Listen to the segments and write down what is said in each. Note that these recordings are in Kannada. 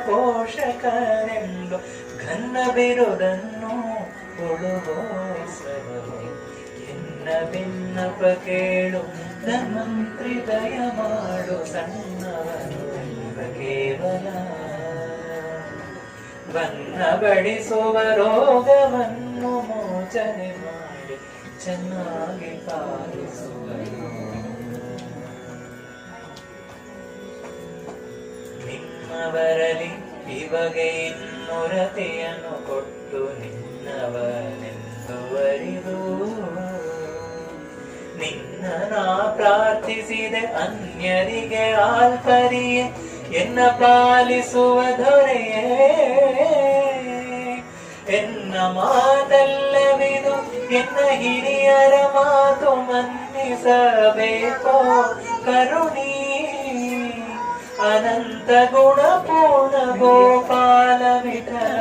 ಪೋಷಕರೆಂದು ಘನ್ನ ಬಿರುದನ್ನು ಕೊಡುಗೋಸ್ಕರವೇ ಎನ್ನ ಬಿನ್ನಪ ಕೇಳು ಧನ್ವಂತ್ರಿ ದಯ ಮಾಡು ಸಣ್ಣವನು ಕೇವಲ ಬನ್ನ ಬಡಿಸುವ ರೋಗವನ್ನು ಮೋಚನೆ ಮಾಡಿ ಚೆನ್ನಾಗಿ ಪಾಲಿಸುವರು. ನಿಮ್ಮವರಲ್ಲಿ ಇವಗೆ ಇನ್ನುರತೆಯನ್ನು ಕೊಟ್ಟು ನಿನ್ನವನೆಂದುವರಿದು ನಿನ್ನ ನಾ ಪ್ರಾರ್ಥಿಸಿದೆ ಅನ್ಯರಿಗೆ ಆಲ್ಪರಿಯೇ ಎನ್ನ ಪಾಲಿಸುವ ದೊರೆಯೇ ಎನ್ನ ಮಾತಲ್ಲವಿದು ಎನ್ನ ಹಿರಿಯರ ಮಾತು ಮನ್ನಿಸಬೇಕೋ ಕರುಣಿ ಅನಂತ ಗುಣ ಪೂರ್ಣ ಗೋಪಾಲ ವಿಠಲ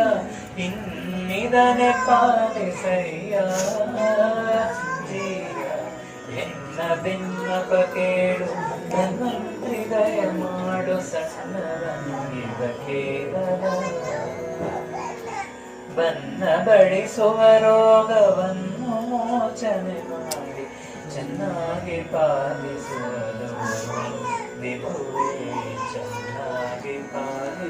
ಇನ್ನಿದನೆ ಪಾಲಿಸಯ್ಯ ಜೀವ ಎನ್ನ ಬಿನ್ನಪ ಕೇಳು ಧನ್ವಂತ್ರಿ ದಯ ಮಾಡು ಸಣ್ಣವನಿವ ಕೇವಲ ಬನ್ನ ಬಡಿಸುವ ರೋಗವನ್ನು ಮೋಚನೆ ಮಾಡಿ ಚೆನ್ನಾಗಿ ಪಾಲಿಸುವುದು ವಿಭುವೇ ಚೆನ್ನಾಗಿ ಪಾಲಿಸುವುದು.